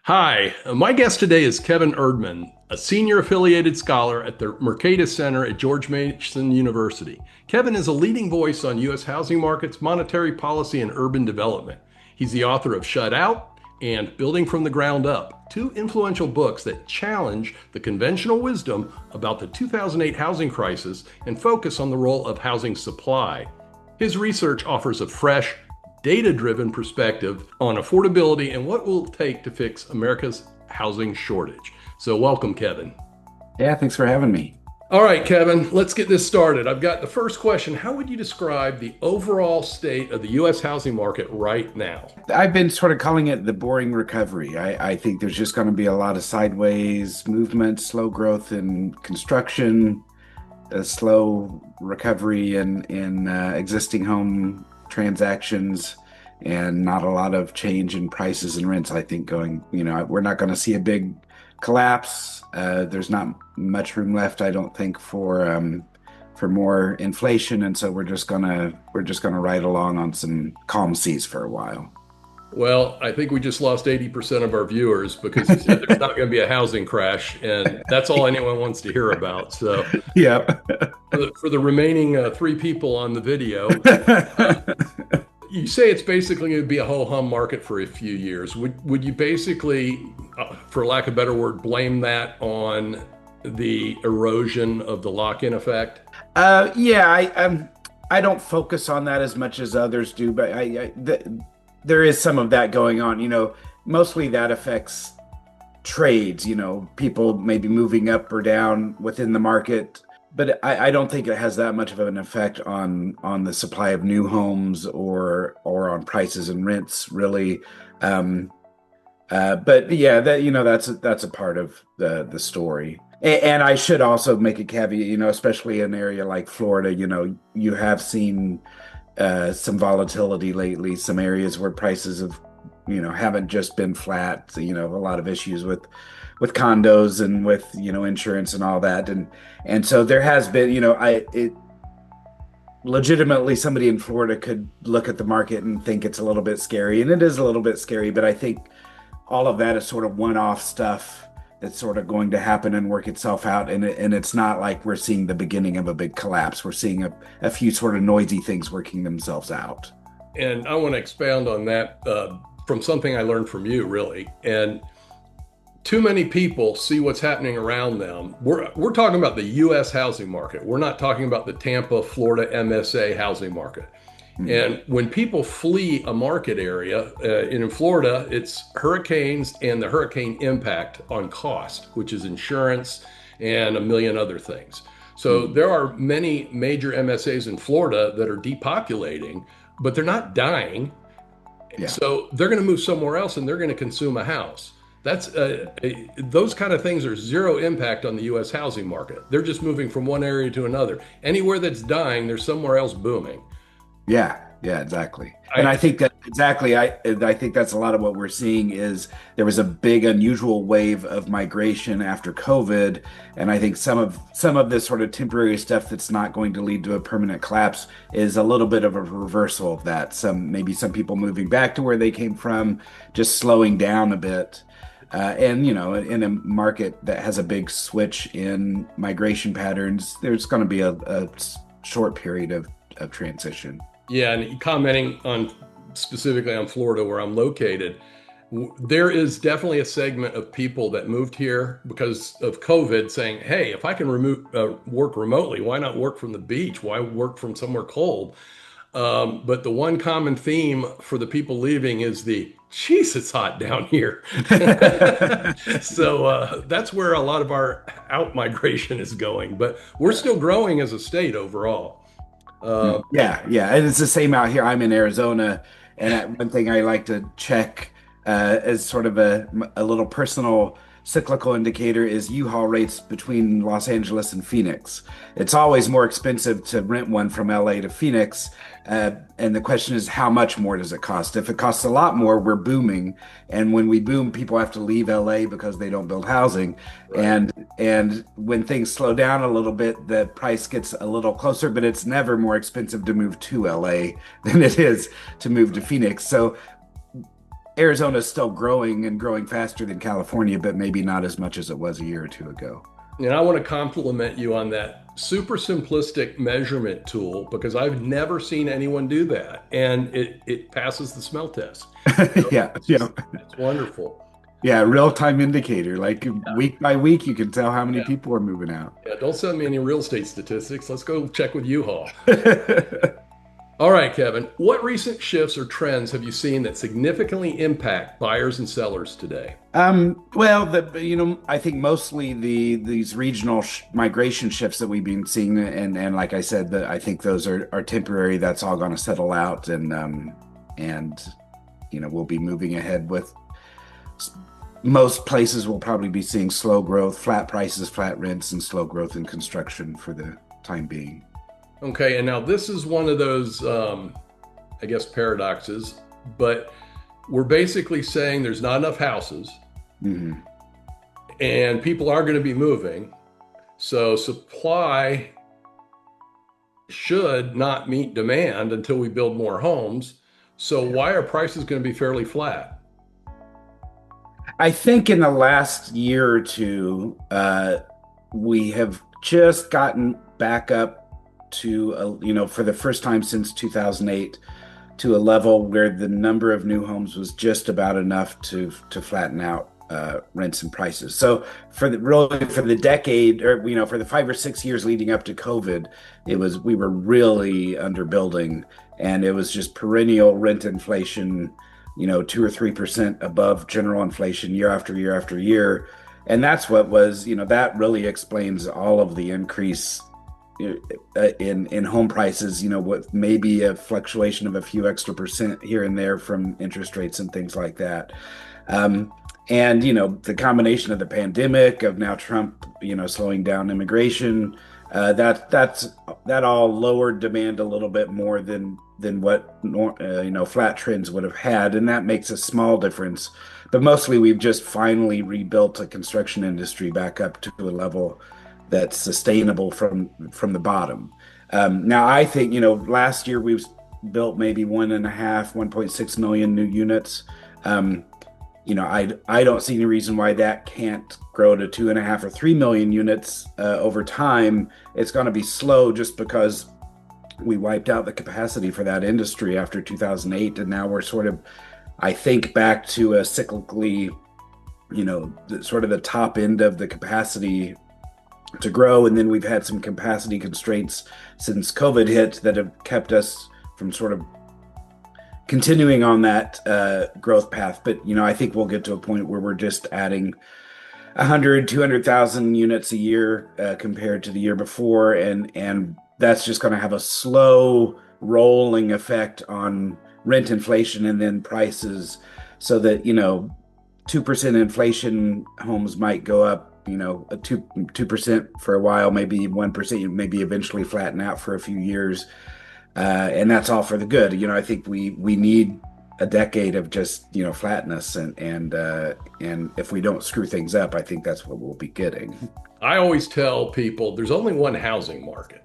Hi, my guest today is Kevin Erdmann, a senior affiliated scholar at the Mercatus Center at George Mason University. Kevin is a leading voice on U.S. housing markets, monetary policy, and urban development. He's the author of Shut Out and Building from the Ground Up, two influential books that challenge the conventional wisdom about the 2008 housing crisis and focus on the role of housing supply. His research offers a fresh, data-driven perspective on affordability and what it will take to fix America's housing shortage. So welcome, Kevin. Yeah, thanks for having me. All right, Kevin, let's get this started. I've got the first question. How would you describe the overall state of the U.S. housing market right now? I've been sort of calling it the boring recovery. I think there's just going to be a lot of sideways movement, slow growth in construction, a slow recovery in existing home transactions, and not a lot of change in prices and rents. I think we're not going to see a big collapse. There's not much room left, I don't think, for more inflation, and so we're just gonna ride along on some calm seas for a while. Well, I think we just lost 80% of our viewers because you said there's not going to be a housing crash, and that's all anyone wants to hear about. So, Yep. for the remaining three people on the video, you say it's basically going to be a ho-hum market for a few years. Would you basically, for lack of a better word, blame that on the erosion of the lock-in effect? I don't focus on that as much as others do, but there is some of that going on. Mostly that affects trades. People maybe moving up or down within the market, but I don't think it has that much of an effect on the supply of new homes or on prices and rents, really. But yeah, that's a part of the story. And I should also make a caveat, especially in an area like Florida, you have seen some volatility lately, some areas where prices haven't just been flat, a lot of issues with condos and with, insurance and all that. And so there has been, legitimately somebody in Florida could look at the market and think it's a little bit scary, and it is a little bit scary, but I think all of that is sort of one-off stuff that's sort of going to happen and work itself out. And it's not like we're seeing the beginning of a big collapse. We're seeing a few sort of noisy things working themselves out. And I want to expound on that from something I learned from you, really. And too many people see what's happening around them. We're talking about the U.S. housing market. We're not talking about the Tampa, Florida MSA housing market. And when people flee a market area, in Florida, it's hurricanes and the hurricane impact on cost, which is insurance and a million other things. So there are many major MSAs in Florida that are depopulating, but they're not dying. Yeah. So they're going to move somewhere else and they're going to consume a house. Those kind of things are zero impact on the U.S. housing market. They're just moving from one area to another. Anywhere that's dying, there's somewhere else booming. Yeah, exactly. And I think that exactly, I think that's a lot of what we're seeing is there was a big unusual wave of migration after COVID. And I think some of this sort of temporary stuff that's not going to lead to a permanent collapse is a little bit of a reversal of that. Maybe some people moving back to where they came from, just slowing down a bit. And in a market that has a big switch in migration patterns, there's going to be a short period of transition. Yeah, and commenting on specifically on Florida, where I'm located, there is definitely a segment of people that moved here because of COVID saying, hey, if I can work remotely, why not work from the beach? Why work from somewhere cold? But the one common theme for the people leaving is geez, it's hot down here. So that's where a lot of our out migration is going, but we're still growing as a state overall. Yeah, and it's the same out here. I'm in Arizona, and one thing I like to check as sort of a little personal cyclical indicator is U-Haul rates between Los Angeles and Phoenix. It's always more expensive to rent one from LA to Phoenix, and the question is, how much more does it cost? If it costs a lot more, we're booming, and when we boom, people have to leave LA because they don't build housing. Right. And when things slow down a little bit, the price gets a little closer, but it's never more expensive to move to LA than it is to move to Phoenix. So Arizona is still growing and growing faster than California, but maybe not as much as it was a year or two ago. And I want to compliment you on that super simplistic measurement tool because I've never seen anyone do that. And it passes the smell test. So Yeah, it's yeah, just, it's wonderful. yeah. Real-time indicator, like Yeah. week by week, you can tell how many Yeah. people are moving out. Yeah. Don't send me any real estate statistics. Let's go check with U-Haul. All right, Kevin, what recent shifts or trends have you seen that significantly impact buyers and sellers today? Well, I think mostly these regional migration shifts that we've been seeing, and like I said, that I think those are temporary. That's all going to settle out, and we'll be moving ahead with most places. Will probably be seeing slow growth, flat prices, flat rents, and slow growth in construction for the time being. Okay, and now this is one of those, I guess, paradoxes, but we're basically saying there's not enough houses Hmm. and people are going to be moving. So supply should not meet demand until we build more homes. So why are prices going to be fairly flat? I think in the last year or two, we have just gotten back up to, for the first time since 2008, to a level where the number of new homes was just about enough to flatten out rents and prices. So for the decade, or for the 5 or 6 years leading up to COVID, we were really underbuilding, and it was just perennial rent inflation, 2 or 3% above general inflation year after year after year. And that's what was, that really explains all of the increase in home prices, what maybe a fluctuation of a few extra percent here and there from interest rates and things like that. And the combination of the pandemic, of now Trump, slowing down immigration, that all lowered demand a little bit more than what flat trends would have had, and that makes a small difference. But mostly, we've just finally rebuilt a construction industry back up to a level that's sustainable from the bottom. Now, I think last year we've built maybe 1.6 million new units. I don't see any reason why that can't grow to 2.5 or 3 million units over time. It's going to be slow just because we wiped out the capacity for that industry after 2008, and now we're sort of, I think, back to a cyclically, sort of the top end of the capacity to grow. And then we've had some capacity constraints since COVID hit that have kept us from sort of continuing on that growth path. But I think we'll get to a point where we're just adding 100, 200,000 units a year compared to the year before, and that's just going to have a slow rolling effect on rent inflation and then prices, so that 2% inflation homes might go up, a 2% for a while, maybe 1%, maybe eventually flatten out for a few years. And that's all for the good. I think we need a decade of just flatness, and if we don't screw things up, I think that's what we'll be getting. I always tell people there's only one housing market.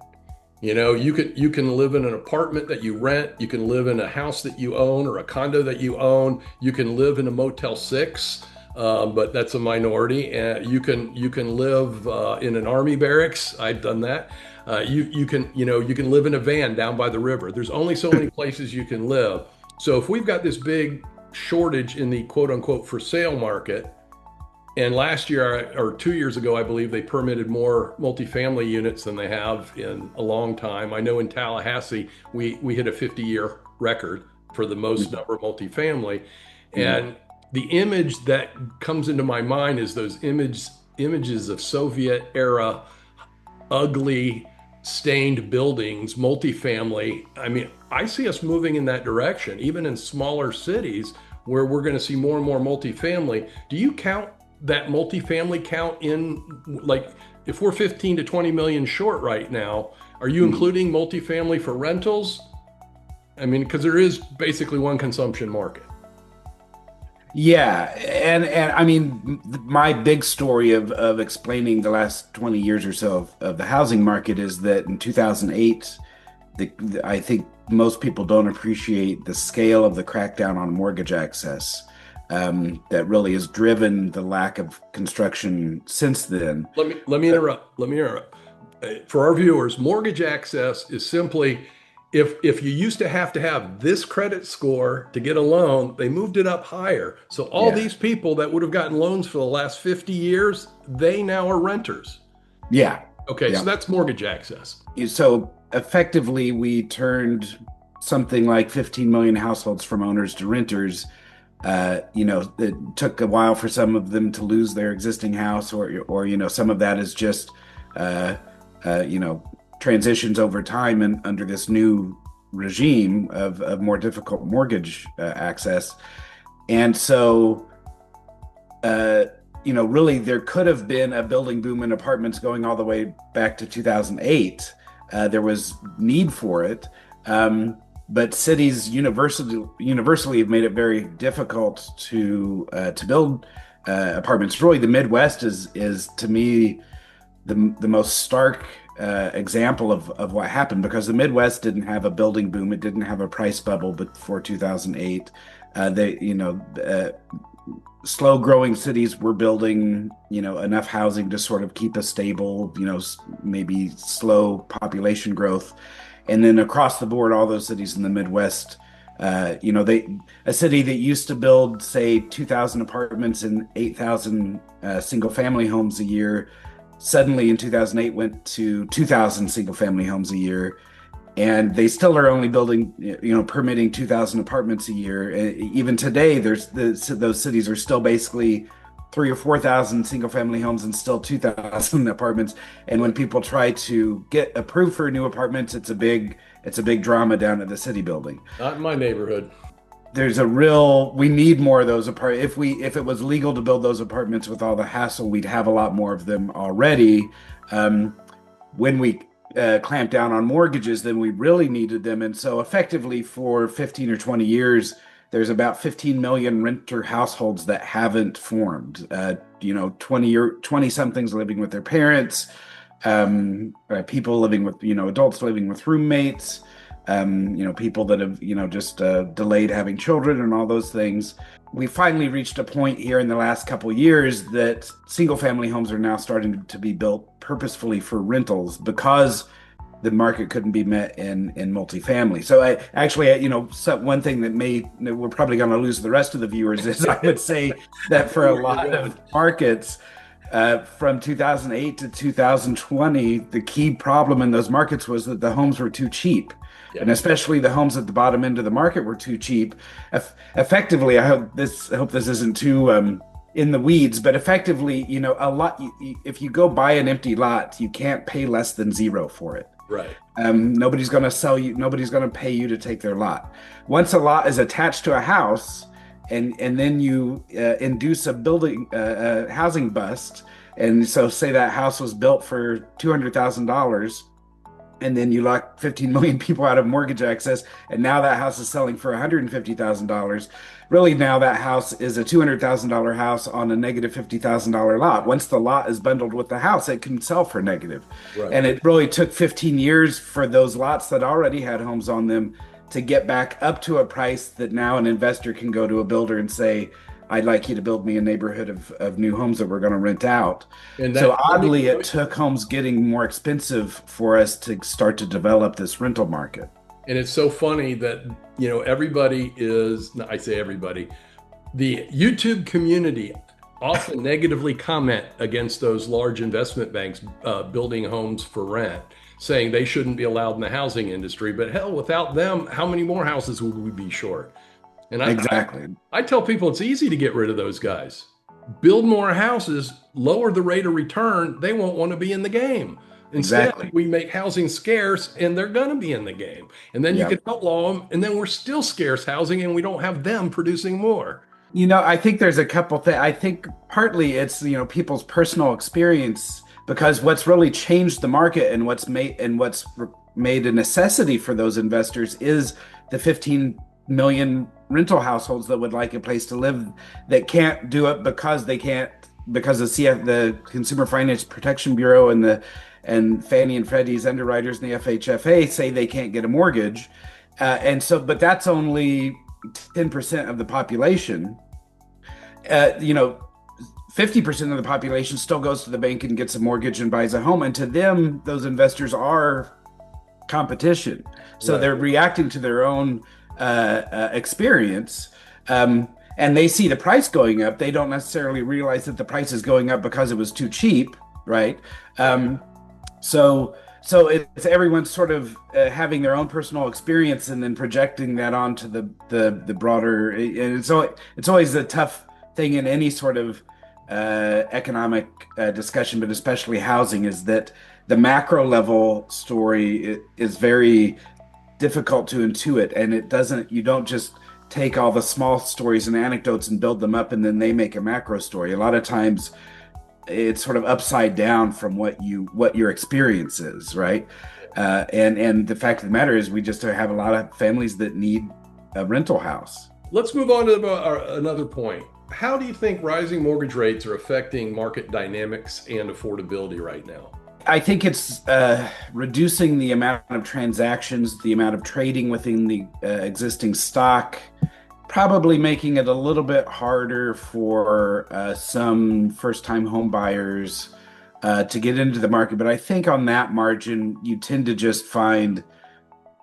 You can live in an apartment that you rent, you can live in a house that you own or a condo that you own, you can live in a Motel 6, but that's a minority. And you can live in an army barracks. I've done that. You can live in a van down by the river. There's only so many places you can live. So if we've got this big shortage in the quote unquote for sale market, and last year or 2 years ago, I believe they permitted more multifamily units than they have in a long time. I know in Tallahassee, we hit a 50-year record for the most number of multifamily. And the image that comes into my mind is those images of Soviet era, ugly, stained buildings, multifamily. I mean, I see us moving in that direction, even in smaller cities where we're going to see more and more multifamily. Do you count that multifamily count in, like, if we're 15 to 20 million short right now, are you including multifamily for rentals? I mean, because there is basically one consumption market. Yeah, and I mean, my big story of explaining the last 20 years or so of the housing market is that in 2008, I think most people don't appreciate the scale of the crackdown on mortgage access. that really has driven the lack of construction since then. Let me interrupt. Let me interrupt. For our viewers, mortgage access is simply if you used to have this credit score to get a loan, they moved it up higher. So all Yeah, these people that would have gotten loans for the last 50 years, they now are renters. yeah, Okay, so yeah. that's mortgage access. So effectively, we turned something like 15 million households from owners to renters. It took a while for some of them to lose their existing house, or some of that is just, uh, you know, transitions over time and under this new regime of more difficult mortgage access. And so, uh, really, there could have been a building boom in apartments going all the way back to 2008. There was need for it. But cities universally have made it very difficult to build apartments. Really, the Midwest is to me the most stark example of what happened, because the Midwest didn't have a building boom. It didn't have a price bubble before 2008. They, slow growing cities were building, enough housing to sort of keep a stable, maybe slow population growth. And then across the board, all those cities in the Midwest, a city that used to build, say, 2,000 apartments and 8,000 single family homes a year, suddenly in 2008 went to 2,000 single family homes a year. And they still are only building, permitting 2,000 apartments a year. Even today, those cities are still basically 3 or 4,000 single family homes and still 2,000 apartments. And when people try to get approved for new apartments, it's a big drama down at the city building. Not in my neighborhood. We need more of those apartments. If it was legal to build those apartments with all the hassle, we'd have a lot more of them already. When we clamp down on mortgages, then we really needed them. And so effectively for 15 or 20 years, there's about 15 million renter households that haven't formed. 20 somethings living with their parents, people living with, adults living with roommates, people that have, just delayed having children and all those things. We finally reached a point here in the last couple of years that single family homes are now starting to be built purposefully for rentals because the market couldn't be met in multifamily. So one thing that we're probably going to lose the rest of the viewers is I would say that for a lot of markets, from 2008 to 2020, the key problem in those markets was that the homes were too cheap. Yeah. And especially the homes at the bottom end of the market were too cheap. Effectively, I hope this isn't too in the weeds, but effectively, if you go buy an empty lot, you can't pay less than zero for it. Right. Nobody's going to pay you to take their lot. Once a lot is attached to a house, and then you induce a housing bust, and so say that house was built for $200,000, and then you lock 15 million people out of mortgage access, and now that house is selling for $150,000. Really, now that house is a $200,000 house on a negative $50,000 lot. Once the lot is bundled with the house, it can sell for negative. Right. And it really took 15 years for those lots that already had homes on them to get back up to a price that now an investor can go to a builder and say, I'd like you to build me a neighborhood of new homes that we're going to rent out. And so oddly, it took homes getting more expensive for us to start to develop this rental market. And it's so funny that, everybody I say everybody, the YouTube community often negatively comment against those large investment banks building homes for rent, saying they shouldn't be allowed in the housing industry. But hell, without them, how many more houses would we be short? And exactly. I tell people it's easy to get rid of those guys. Build more houses, lower the rate of return. They won't want to be in the game. Instead, exactly. We make housing scarce and they're going to be in the game. And then you can outlaw them, and then we're still scarce housing and we don't have them producing more. I think there's a couple things. I think partly it's, people's personal experience, because what's really changed the market and what's made a necessity for those investors is the 15 million rental households that would like a place to live that can't do it because the Consumer Finance Protection Bureau and Fannie and Freddie's underwriters and the FHFA say they can't get a mortgage. But that's only 10% of the population. you know, 50% of the population still goes to the bank and gets a mortgage and buys a home. And to them, those investors are competition. So Right. they're reacting to their own experience. And they see the price going up. They don't necessarily realize that the price is going up because it was too cheap, right? Right. Um, so it's everyone's sort of having their own personal experience and then projecting that onto the broader. And so it's always a tough thing in any sort of economic discussion, but especially housing, is that the macro level story is very difficult to intuit, and it doesn't. You don't just take all the small stories and anecdotes and build them up, and then they make a macro story. A lot of times it's sort of upside down from what your experience is, right? And the fact of the matter is, we just have a lot of families that need a rental house. Let's move on to another point. How do you think rising mortgage rates are affecting market dynamics and affordability right now? I think it's reducing the amount of transactions, the amount of trading within the existing stock, probably making it a little bit harder for some first-time home buyers to get into the market. But I think on that margin, you tend to just find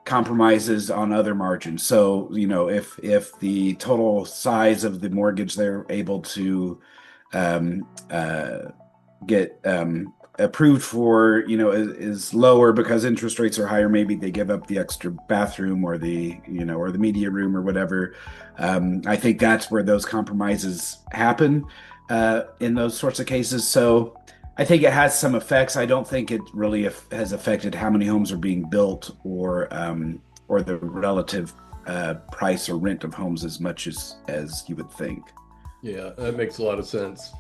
compromises on other margins. So, if the total size of the mortgage they're able to get approved for, is lower because interest rates are higher, maybe they give up the extra bathroom or the media room or whatever. I think that's where those compromises happen in those sorts of cases. So I think it has some effects. I don't think it really has affected how many homes are being built or the relative price or rent of homes as much as you would think. Yeah, that makes a lot of sense.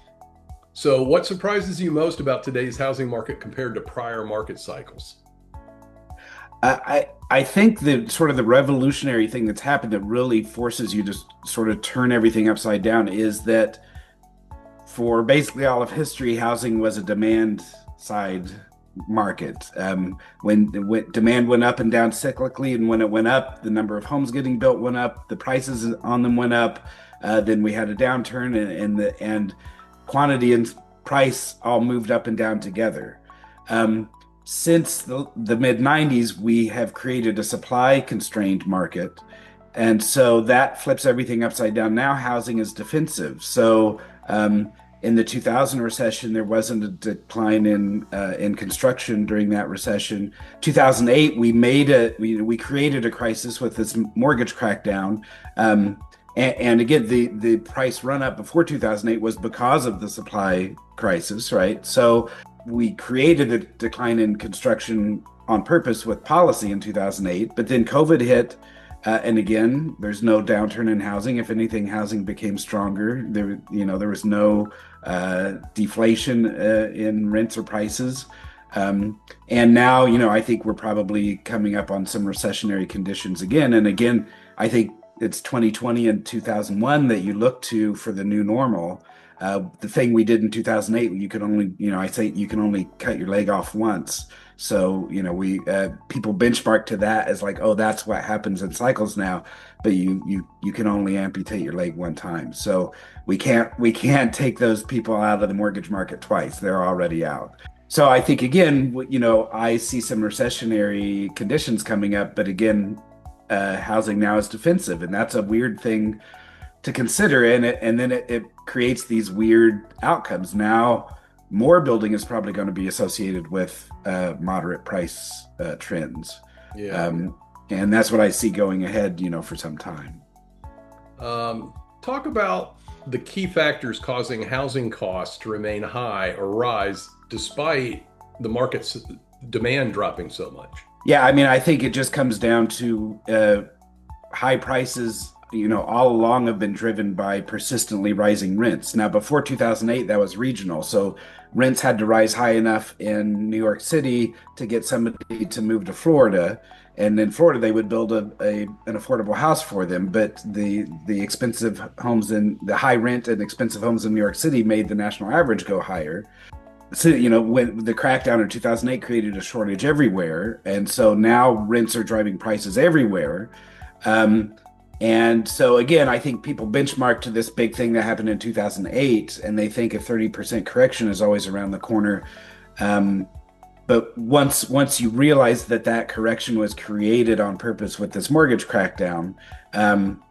So, what surprises you most about today's housing market compared to prior market cycles? I think the sort of the revolutionary thing that's happened that really forces you to sort of turn everything upside down is that for basically all of history, housing was a demand side market. When demand went up and down cyclically, and when it went up, the number of homes getting built went up, the prices on them went up. Then we had a downturn, and quantity and price all moved up and down together. Since the mid 90s, we have created a supply constrained market. And so that flips everything upside down. Now housing is defensive. So in the 2000 recession, there wasn't a decline in construction during that recession. 2008, we created a crisis with this mortgage crackdown. And again, the price run up before 2008 was because of the supply crisis, right? So we created a decline in construction on purpose with policy in 2008, but then COVID hit. And again, there's no downturn in housing. If anything, housing became stronger. There was no deflation in rents or prices. And now, I think we're probably coming up on some recessionary conditions again. And again, I think it's 2020 and 2001 that you look to for the new normal. The thing we did in 2008, you could only, I say you can only cut your leg off once. So, we people benchmark to that as like, oh, that's what happens in cycles now. But you can only amputate your leg one time. So we can't take those people out of the mortgage market twice. They're already out. So I think again, I see some recessionary conditions coming up, but again, housing now is defensive, and that's a weird thing to consider. And then it creates these weird outcomes. Now, more building is probably going to be associated with moderate price trends. Yeah. And that's what I see going ahead, for some time. Talk about the key factors causing housing costs to remain high or rise despite the market's demand dropping so much. Yeah, I mean, I think it just comes down to high prices, all along have been driven by persistently rising rents. Now, before 2008, that was regional. So rents had to rise high enough in New York City to get somebody to move to Florida. And in Florida, they would build an affordable house for them. But the expensive homes in the high rent and expensive homes in New York City made the national average go higher. So, when the crackdown in 2008 created a shortage everywhere. And so now rents are driving prices everywhere. And so again, I think people benchmark to this big thing that happened in 2008, and they think a 30% correction is always around the corner. Um, but once you realize that that correction was created on purpose with this mortgage crackdown, um,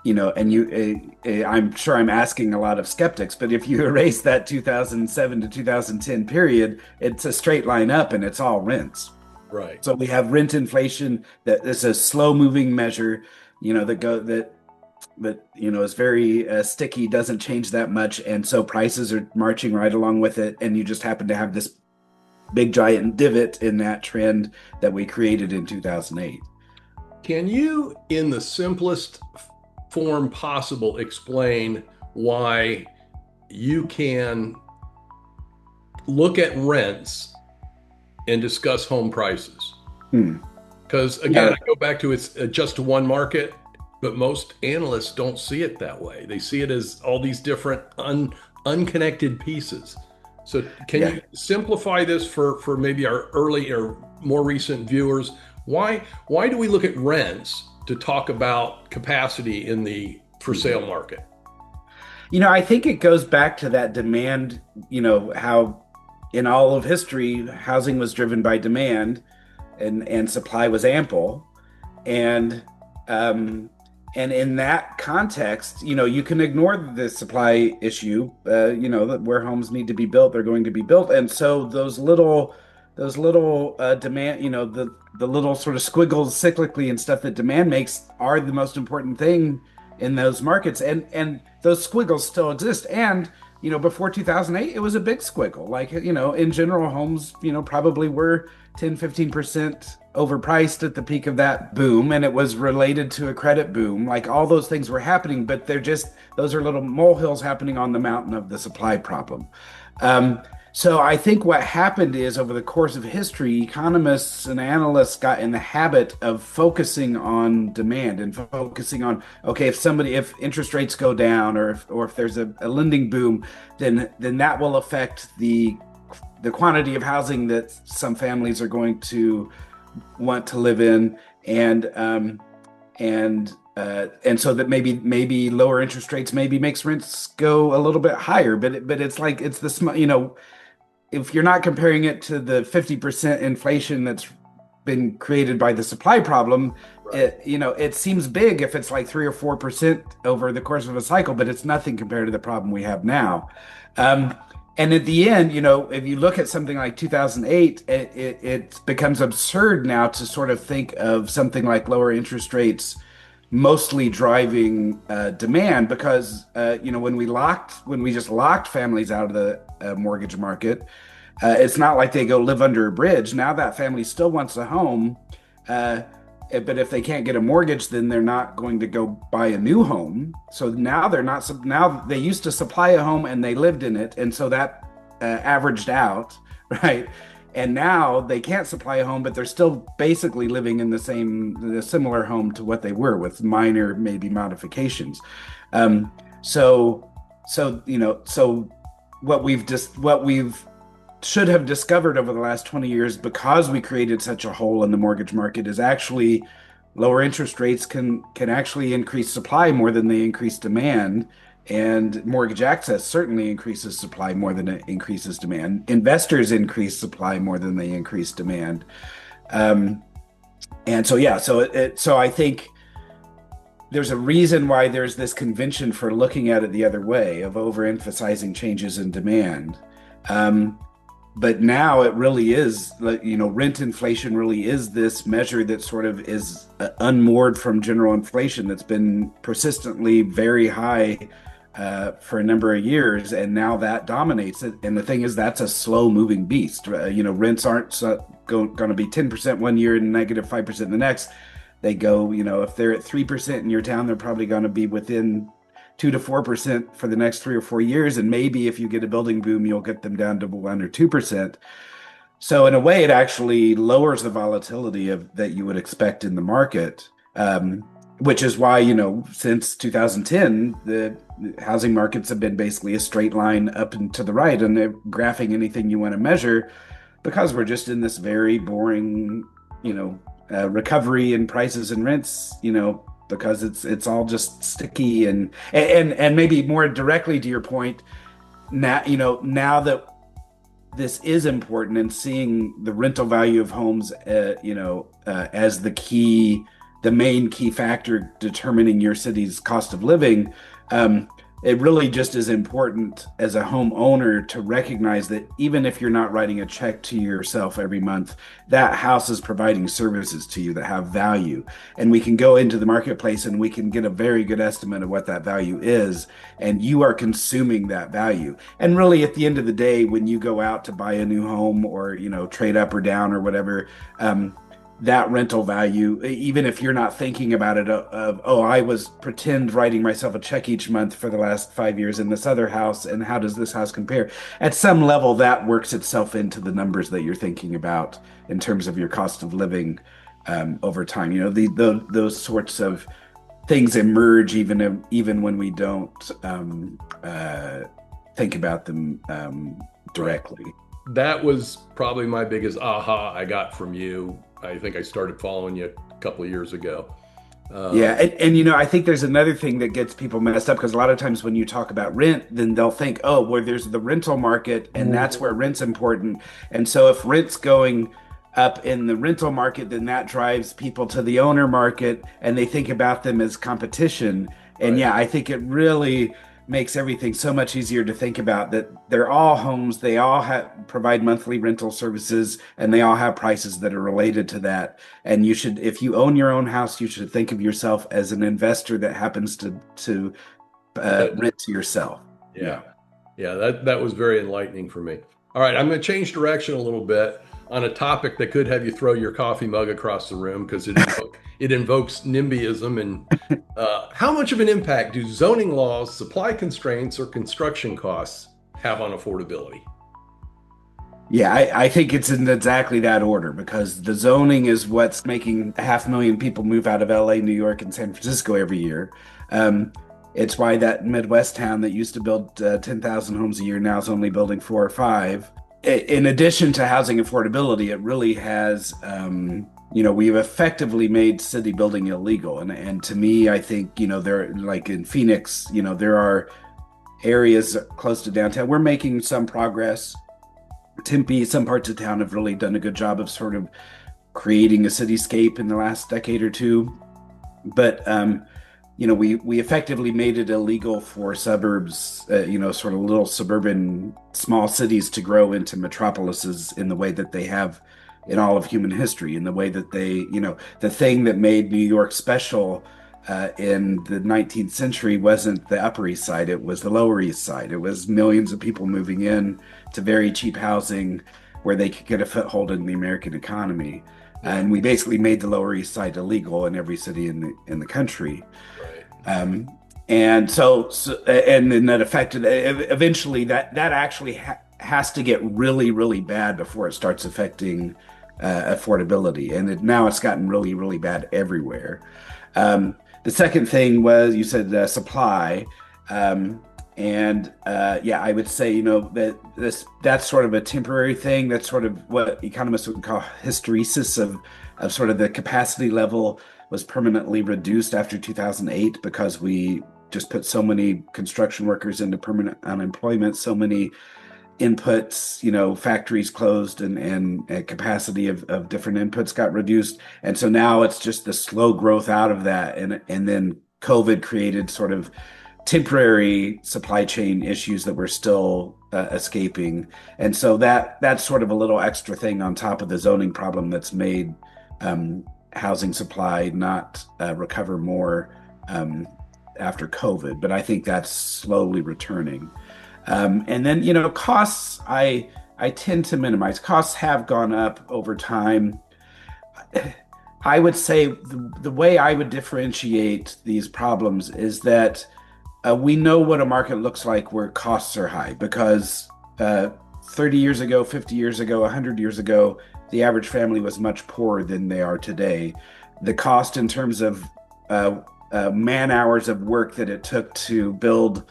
and I'm sure I'm asking a lot of skeptics, but if you erase that 2007 to 2010 period, it's a straight line up and it's all rents. Right. So we have rent inflation that is a slow moving measure, that is very sticky, doesn't change that much, and so prices are marching right along with it, and you just happen to have this big giant divot in that trend that we created in 2008. Can you, in the simplest form possible, explain why you can look at rents and discuss home prices? Hmm. Because again, Yeah, I go back to it's just one market, but most analysts don't see it that way. They see it as all these different unconnected pieces. So can yeah. you simplify this for maybe our early or more recent viewers? Why do we look at rents to talk about capacity in the for sale market? I think it goes back to that demand, how in all of history, housing was driven by demand and supply was ample. And um, and in that context, you can ignore the supply issue. That where homes need to be built, they're going to be built, and so those little demand, the little sort of squiggles cyclically and stuff that demand makes are the most important thing in those markets, and those squiggles still exist. And before 2008, it was a big squiggle. Like, in general, homes, probably were 10-15% overpriced at the peak of that boom, and it was related to a credit boom. Like, all those things were happening, but those are little molehills happening on the mountain of the supply problem. Um, so I think what happened is, over the course of history, economists and analysts got in the habit of focusing on demand and focusing on, okay, if interest rates go down, or if there's a lending boom, then that will affect the quantity of housing that some families are going to want to live in, and so that maybe lower interest rates maybe makes rents go a little bit higher. But it's like, it's the if you're not comparing it to the 50% inflation that's been created by the supply problem, Right. it seems big if it's like 3 or 4% over the course of a cycle, but it's nothing compared to the problem we have now. Um, and at the end, if you look at something like 2008, it becomes absurd now to sort of think of something like lower interest rates mostly driving demand, because when we just locked families out of the mortgage market, it's not like they go live under a bridge. Now that family still wants a home, uh, but if they can't get a mortgage, then they're not going to go buy a new home. So now they're not. Now they used to supply a home and they lived in it, and so that averaged out, right? And now they can't supply a home, but they're still basically living in the similar home to what they were, with minor maybe modifications. Um, so, so what we've should have discovered over the last 20 years, because we created such a hole in the mortgage market, is actually lower interest rates can actually increase supply more than they increase demand. And mortgage access certainly increases supply more than it increases demand. Investors increase supply more than they increase demand. Um, and so, yeah, so I think there's a reason why there's this convention for looking at it the other way, of overemphasizing changes in demand. Um, but now it really is, like, rent inflation really is this measure that sort of is unmoored from general inflation that's been persistently very high for a number of years, and now that dominates it. And the thing is, that's a slow moving beast. Rents aren't going to be 10% one year and negative 5% the next. They go, if they're at 3% in your town, they're probably going to be within 2 to 4% for the next 3 or 4 years. And maybe if you get a building boom, you'll get them down to 1 or 2%. So in a way, it actually lowers the volatility that you would expect in the market, which is why, since 2010, the housing markets have been basically a straight line up and to the right, and they're graphing anything you want to measure, because we're just in this very boring, recovery in prices and rents, because it's all just sticky and maybe more directly to your point, now that this is important and seeing the rental value of homes, as the main key factor determining your city's cost of living. It really just is important as a homeowner to recognize that even if you're not writing a check to yourself every month, that house is providing services to you that have value. And we can go into the marketplace and we can get a very good estimate of what that value is. And you are consuming that value. And really, at the end of the day, when you go out to buy a new home or, trade up or down or whatever, that rental value, even if you're not thinking about it oh, I was pretend writing myself a check each month for the last 5 years in this other house, and how does this house compare? At some level, that works itself into the numbers that you're thinking about in terms of your cost of living over time. Those sorts of things emerge even when we don't think about them directly. That was probably my biggest aha I got from you. I think I started following you a couple of years ago. Yeah, and I think there's another thing that gets people messed up, because a lot of times when you talk about rent, then they'll think, oh, well, there's the rental market, and that's where rent's important. And so if rent's going up in the rental market, then that drives people to the owner market, and they think about them as competition. And Right. yeah, I think it really makes everything so much easier to think about that they're all homes, they all provide monthly rental services, and they all have prices that are related to that. And if you own your own house, you should think of yourself as an investor that happens to rent to yourself. Yeah. Yeah, that was very enlightening for me. All right, I'm going to change direction a little bit on a topic that could have you throw your coffee mug across the room, because it invokes NIMBYism. And how much of an impact do zoning laws, supply constraints, or construction costs have on affordability? Yeah, I think it's in exactly that order, because the zoning is what's making 500,000 people move out of LA, New York, and San Francisco every year. It's why that Midwest town that used to build 10,000 homes a year now is only building 4 or 5. In addition to housing affordability, it really has, we've effectively made city building illegal. And to me, I think, there, like in Phoenix, there are areas close to downtown. We're making some progress. Tempe, some parts of town have really done a good job of sort of creating a cityscape in the last decade or two. But we effectively made it illegal for suburbs, sort of little suburban small cities to grow into metropolises in the way that they have in all of human history, in the way that the thing that made New York special in the 19th century wasn't the Upper East Side, it was the Lower East Side. It was millions of people moving in to very cheap housing where they could get a foothold in the American economy. And we basically made the Lower East Side illegal in every city in the country. Right. And and then that affected, eventually that actually has to get really, really bad before it starts affecting affordability. And now it's gotten really, really bad everywhere. The second thing was, you said supply. I would say, that's sort of a temporary thing. That's sort of what economists would call hysteresis of sort of the capacity level was permanently reduced after 2008, because we just put so many construction workers into permanent unemployment, so many inputs, factories closed, and capacity of different inputs got reduced. And so now it's just the slow growth out of that. And then COVID created sort of temporary supply chain issues that we're still escaping. And so that's sort of a little extra thing on top of the zoning problem that's made housing supply not recover more after COVID. But I think that's slowly returning. And then, costs, I tend to minimize. Costs have gone up over time. I would say the way I would differentiate these problems is that we know what a market looks like where costs are high, because 30 years ago, 50 years ago, 100 years ago, the average family was much poorer than they are today. The cost in terms of man hours of work that it took to build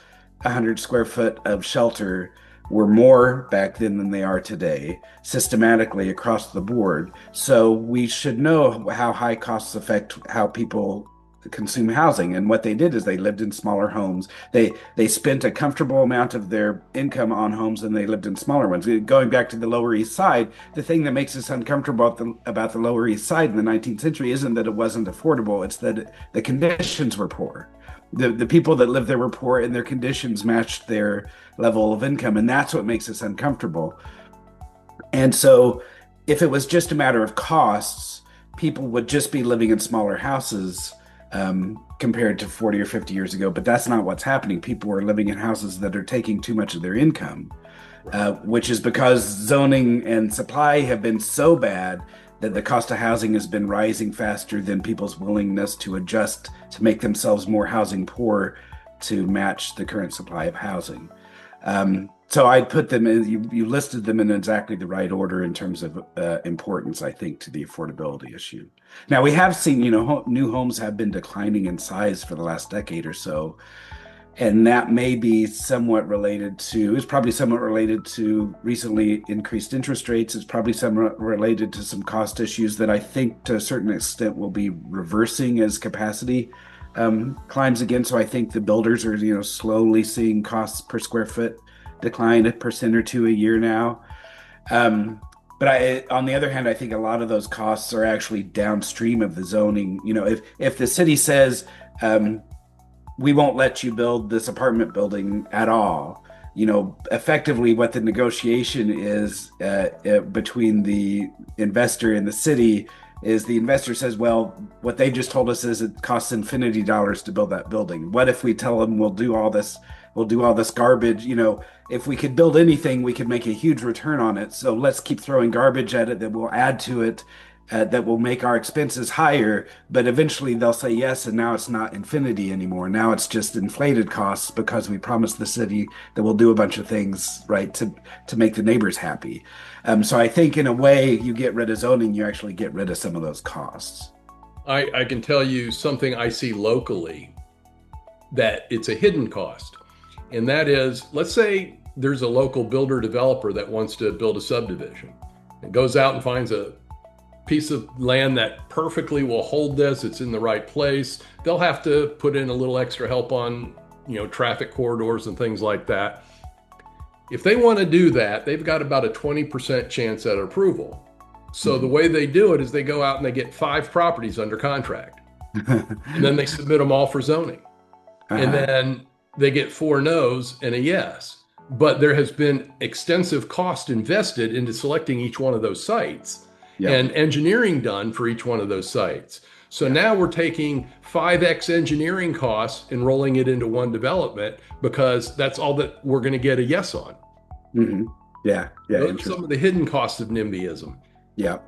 100 square foot of shelter were more back then than they are today, systematically across the board. So we should know how high costs affect how people consume housing. And what they did is they lived in smaller homes. They spent a comfortable amount of their income on homes, and they lived in smaller ones. Going back to the Lower East Side, the thing that makes us uncomfortable about the Lower East Side in the 19th century isn't that it wasn't affordable, it's that the conditions were poor. The people that lived there were poor, and their conditions matched their level of income, and that's what makes us uncomfortable. And so if it was just a matter of costs, people would just be living in smaller houses compared to 40 or 50 years ago. But that's not what's happening. People are living in houses that are taking too much of their income, which is because zoning and supply have been so bad that the cost of housing has been rising faster than people's willingness to adjust to make themselves more housing poor to match the current supply of housing. So I'd put them in, you listed them in exactly the right order in terms of importance, I think, to the affordability issue. Now, we have seen, new homes have been declining in size for the last decade or so. And that may be somewhat related to, it's probably somewhat related to recently increased interest rates. It's probably somewhat related to some cost issues that I think to a certain extent will be reversing as capacity climbs again. So I think the builders are, slowly seeing costs per square foot decline 1% or 2% a year now. But on the other hand, I think a lot of those costs are actually downstream of the zoning. If the city says, we won't let you build this apartment building at all, effectively what the negotiation is between the investor and the city is the investor says, well, what they just told us is it costs infinity dollars to build that building. What if we tell them we'll do all this garbage? If we could build anything, we could make a huge return on it. So let's keep throwing garbage at it that will add to it, that will make our expenses higher. But eventually they'll say yes, and now it's not infinity anymore. Now it's just inflated costs because we promised the city that we'll do a bunch of things, right, to make the neighbors happy. So I think in a way, you get rid of zoning, you actually get rid of some of those costs. I can tell you something I see locally that it's a hidden cost. And that is, let's say there's a local builder developer that wants to build a subdivision and goes out and finds a piece of land that perfectly will hold this. It's in the right place. They'll have to put in a little extra help on, traffic corridors and things like that. If they want to do that, they've got about a 20% chance at approval. So the way they do it is they go out and they get 5 properties under contract. And then they submit them all for zoning. And then they get 4 no's and a yes. But there has been extensive cost invested into selecting each one of those sites and engineering done for each one of those sites. So now we're taking 5x engineering costs and rolling it into one development because that's all that we're going to get a yes on. Mm-hmm. Yeah. Those are some of the hidden costs of NIMBYism. Yeah.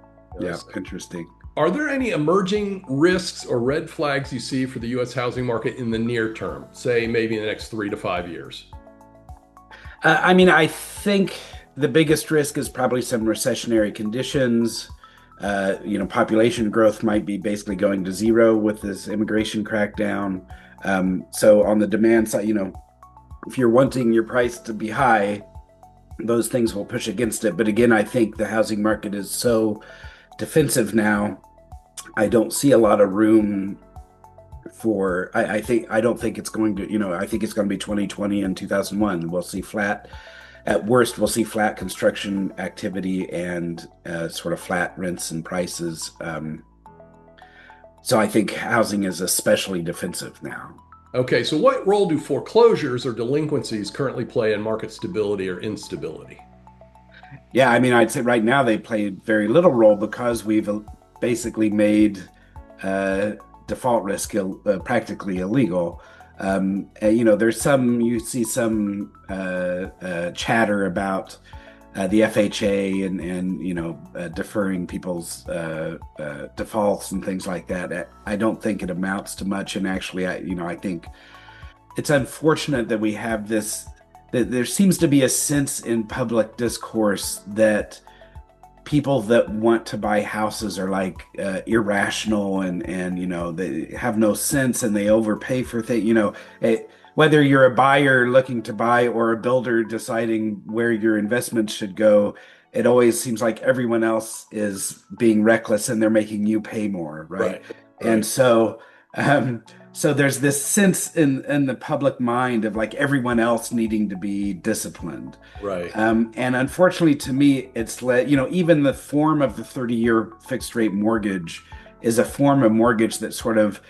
Interesting. Are there any emerging risks or red flags you see for the U.S. housing market in the near term, say maybe in the next 3 to 5 years? I think the biggest risk is probably some recessionary conditions. Population growth might be basically going to zero with this immigration crackdown. So on the demand side, if you're wanting your price to be high, those things will push against it. But again, I think the housing market is so defensive now. I don't see a lot of room for, I don't think it's going to, I think it's going to be 2020 and 2001. We'll see flat, at worst, we'll see flat construction activity and sort of flat rents and prices. So I think housing is especially defensive now. Okay, so what role do foreclosures or delinquencies currently play in market stability or instability? Yeah, I'd say right now they play very little role because we've basically made default risk practically illegal. You see some chatter about the FHA and deferring people's defaults and things like that. I don't think it amounts to much. And actually, I think it's unfortunate that we have this, that there seems to be a sense in public discourse that people that want to buy houses are like irrational and they have no sense and they overpay for things. Whether you're a buyer looking to buy or a builder deciding where your investments should go, it always seems like everyone else is being reckless and they're making you pay more, right? And so Um, so there's this sense in the public mind of like everyone else needing to be disciplined. Right. And unfortunately to me, it's even the form of the 30-year fixed rate mortgage is a form of mortgage that sort of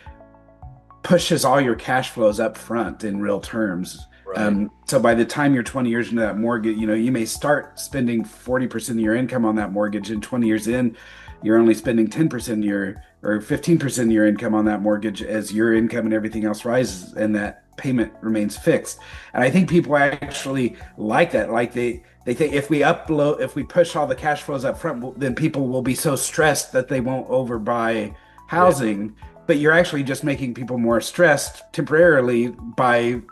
pushes all your cash flows up front in real terms. Right. So by the time you're 20 years into that mortgage, you may start spending 40% of your income on that mortgage, and 20 years in, you're only spending 10% of your or 15% of your income on that mortgage as your income and everything else rises and that payment remains fixed. And I think people actually like that. Like they think if we push all the cash flows up front, then people will be so stressed that they won't overbuy Yeah. housing, but you're actually just making people more stressed temporarily by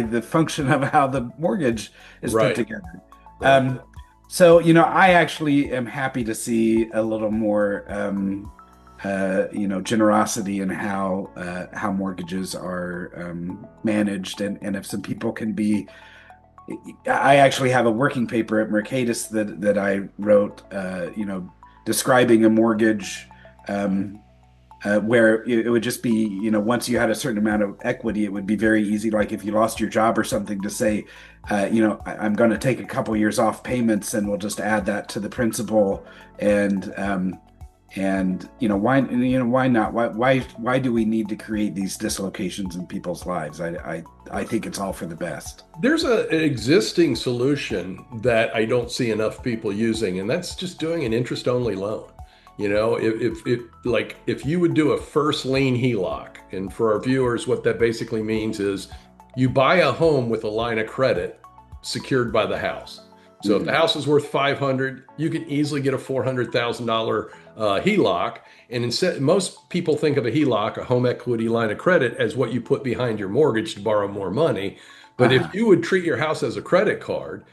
the function of how the mortgage is put Right. together. Right. Um, so I actually am happy to see a little more generosity in how mortgages are managed, and if some people can be. I actually have a working paper at Mercatus that I wrote, describing a mortgage. Where it would just be, once you had a certain amount of equity, it would be very easy. Like if you lost your job or something, to say, I'm going to take a couple years off payments, and we'll just add that to the principal. And why not? Why do we need to create these dislocations in people's lives? I think it's all for the best. There's an existing solution that I don't see enough people using, and that's just doing an interest-only loan. If you would do a first lien HELOC, and for our viewers, what that basically means is you buy a home with a line of credit secured by the house. So if the Mhm. house is worth 500, you can easily get a $400,000 HELOC. And instead, most people think of a HELOC, a home equity line of credit, as what you put behind your mortgage to borrow more money. But if Uh-huh. you would treat your house as a credit card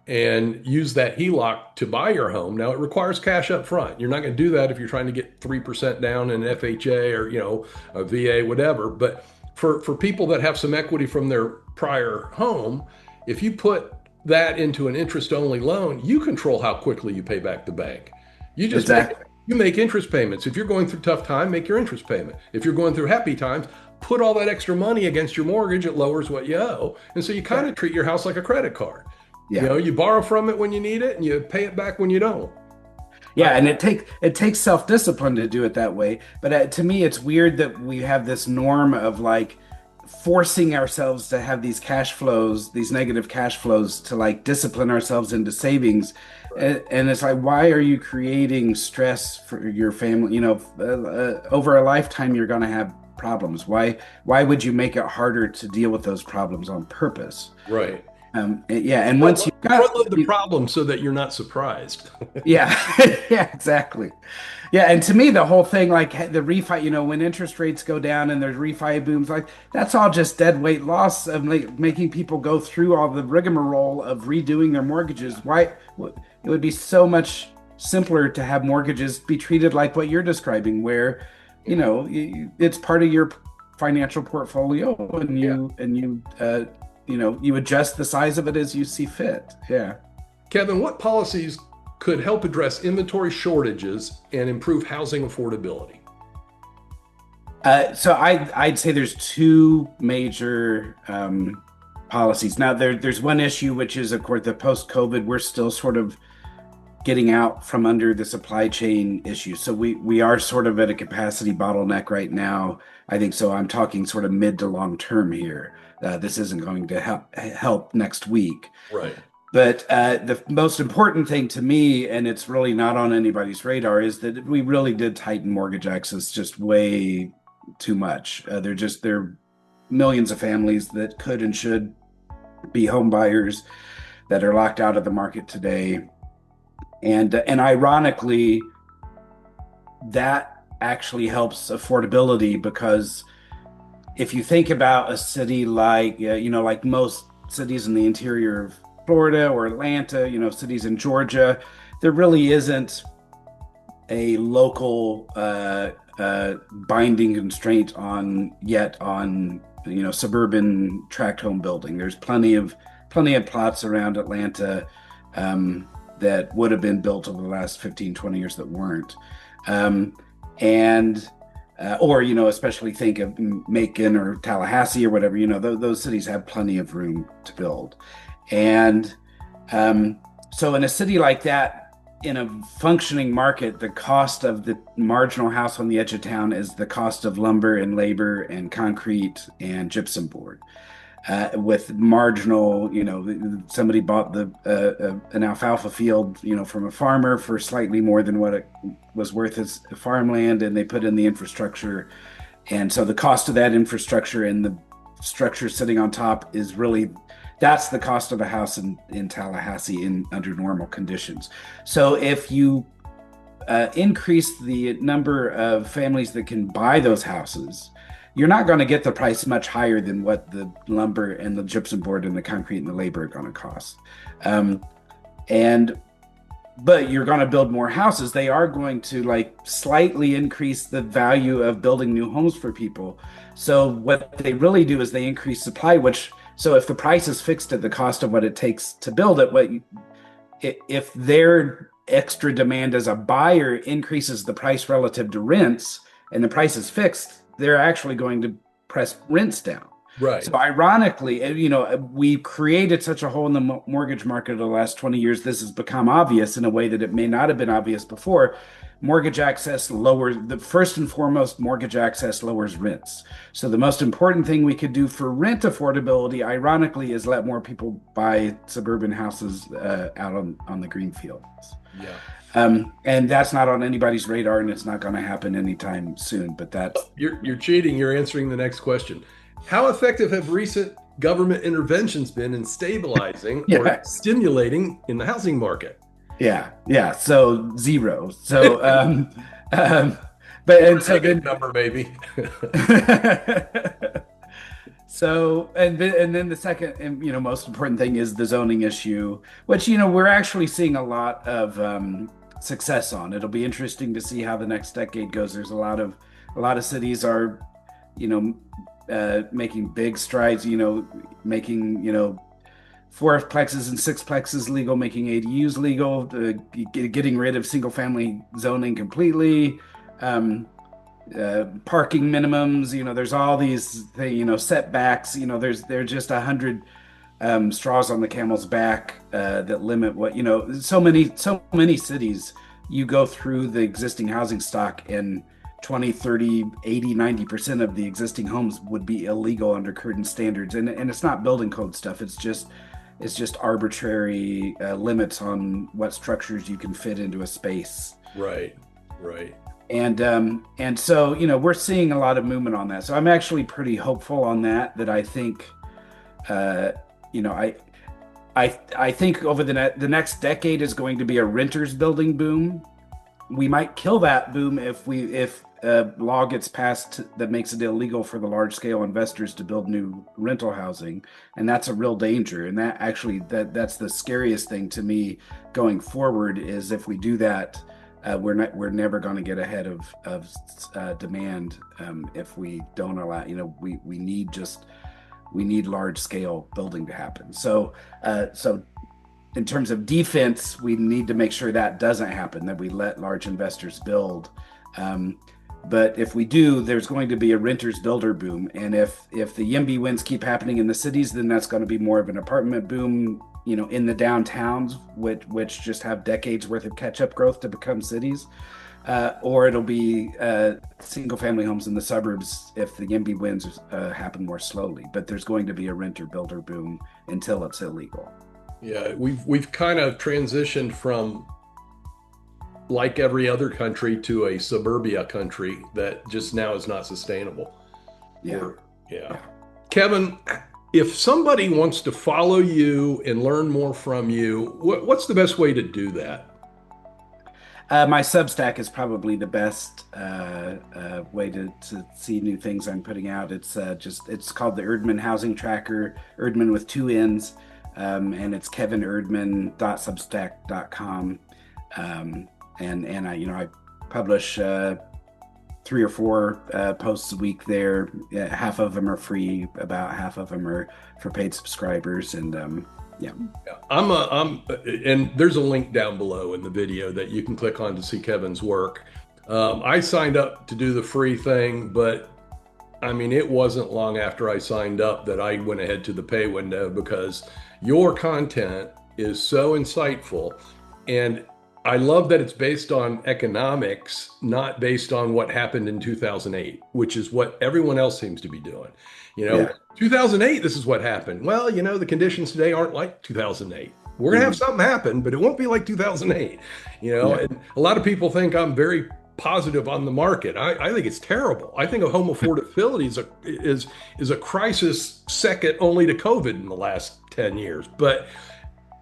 and use that HELOC to buy your home, now it requires cash up front. You're not going to do that if you're trying to get 3% down in FHA or a VA, whatever. But for people that have some equity from their prior home, if you put that into an interest-only loan, you control how quickly you pay back the bank. You just make Exactly. you make interest payments. If you're going through tough time, make your interest payment. If you're going through happy times, put all that extra money against your mortgage. It lowers what you owe. And so you kind Yeah. of treat your house like a credit card. Yeah. You borrow from it when you need it and you pay it back when you don't. Yeah, and it takes self-discipline to do it that way. But to me, it's weird that we have this norm of like forcing ourselves to have these cash flows, these negative cash flows, to like discipline ourselves into savings. And it's like, why are you creating stress for your family? Over a lifetime, you're going to have problems. Why would you make it harder to deal with those problems on purpose? Right. Yeah, and Front once load, you've got, front load the problem so that you're not surprised. yeah, yeah, exactly. Yeah, and to me, the whole thing, like the refi, when interest rates go down and there's refi booms, like that's all just dead weight loss of like, making people go through all the rigmarole of redoing their mortgages. Why? It would be so much simpler to have mortgages be treated like what you're describing, where, it's part of your financial portfolio, and Yeah. you adjust the size of it as you see fit. Yeah. Kevin, what policies could help address inventory shortages and improve housing affordability? So I'd say there's two major policies. Now there's one issue, which is, of course, the post-COVID. We're still sort of getting out from under the supply chain issue. So we are sort of at a capacity bottleneck right now. I think so. I'm talking sort of mid to long term here. This isn't going to help next week. Right. But the most important thing to me, and it's really not on anybody's radar, is that we really did tighten mortgage access just way too much. There are millions of families that could and should be home buyers that are locked out of the market today. And ironically, that actually helps affordability, because if you think about a city like, like most cities in the interior of Florida or Atlanta, cities in Georgia, there really isn't a local binding constraint on suburban tract home building. There's plenty of plots around Atlanta that would have been built over the last 15, 20 years that weren't. And or especially think of Macon or Tallahassee or whatever. Those cities have plenty of room to build, and so in a city like that, in a functioning market, the cost of the marginal house on the edge of town is the cost of lumber and labor and concrete and gypsum board. With marginal, somebody bought an alfalfa field, from a farmer for slightly more than what it was worth as farmland, and they put in the infrastructure. And so the cost of that infrastructure and the structure sitting on top is really that's the cost of a house in Tallahassee under normal conditions. So if you increase the number of families that can buy those houses, you're not going to get the price much higher than what the lumber and the gypsum board and the concrete and the labor are going to cost. And but you're going to build more houses. They are going to like slightly increase the value of building new homes for people. So what they really do is they increase supply, so if the price is fixed at the cost of what it takes to build it, if their extra demand as a buyer increases the price relative to rents and the price is fixed, they're actually going to press rents down. Right. So ironically, we created such a hole in the mortgage market over the last 20 years. This has become obvious in a way that it may not have been obvious before. Mortgage access first and foremost, mortgage access lowers rents. So the most important thing we could do for rent affordability, ironically, is let more people buy suburban houses out on the green fields. Yeah. And that's not on anybody's radar, and it's not going to happen anytime soon. But you're cheating. You're answering the next question. How effective have recent government interventions been in stabilizing or stimulating in the housing market? Yeah. So zero. So, but and so good number, maybe. So, and then the second and most important thing is the zoning issue, which we're actually seeing a lot of success on. It'll be interesting to see how the next decade goes. There's a lot of cities are, making big strides. Making fourplexes and sixplexes legal, making ADUs legal, getting rid of single family zoning completely. Parking minimums, there's all these things, setbacks, there's just 100 straws on the camel's back that limit what, so many cities. You go through the existing housing stock and 20, 30, 80, 90% of the existing homes would be illegal under current standards. And it's not building code stuff. It's just arbitrary limits on what structures you can fit into a space. Right. And so, we're seeing a lot of movement on that. So I'm actually pretty hopeful on that I think, I think over the next decade is going to be a renters building boom. We might kill that boom if a law gets passed that makes it illegal for the large scale investors to build new rental housing. And that's a real danger. And that's the scariest thing to me going forward is if we do that, we're never going to get ahead of demand if we don't allow. We need large scale building to happen. So in terms of defense, we need to make sure that doesn't happen. That we let large investors build. But if we do, there's going to be a renters builder boom. And if the YIMBY winds keep happening in the cities, then that's going to be more of an apartment boom. In the downtowns, which just have decades worth of catch-up growth to become cities, or it'll be single family homes in the suburbs if the YIMBY winds happen more slowly. But there's going to be a renter builder boom until it's illegal. Yeah, we've kind of transitioned from like every other country to a suburbia country that just now is not sustainable. Yeah. Kevin, if somebody wants to follow you and learn more from you, what's the best way to do that? My Substack is probably the best way to see new things I'm putting out. It's called the Erdmann Housing Tracker, Erdmann with 2 N's, and it's kevinerdmann.substack.com. And I publish 3 or 4 posts a week there. Half of them are free, about half of them are for paid subscribers, and and there's a link down below in the video that you can click on to see Kevin's work. I signed up to do the free thing, but I mean, it wasn't long after I signed up that I went ahead to the pay window because your content is so insightful. And I love that it's based on economics, not based on what happened in 2008, which is what everyone else seems to be doing. You know, Yeah. 2008, this is what happened. Well, you know, the conditions today aren't like 2008. We're going to have Mhm. something happen, but it won't be like 2008. You know, Yeah. and a lot of people think I'm very positive on the market. I think it's terrible. I think a home affordability is a crisis second only to COVID in the last 10 years. But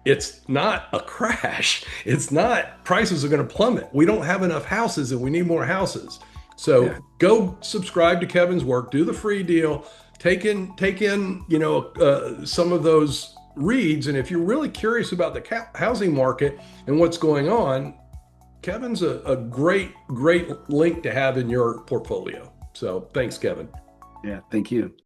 it's not a crash. It's not prices are going to plummet. We don't have enough houses and we need more houses. Yeah. So go subscribe to Kevin's work, do the free deal, take in, you know, some of those reads. And if you're really curious about the housing market and what's going on, Kevin's a great link to have in your portfolio. So thanks, Kevin. Yeah. Thank you.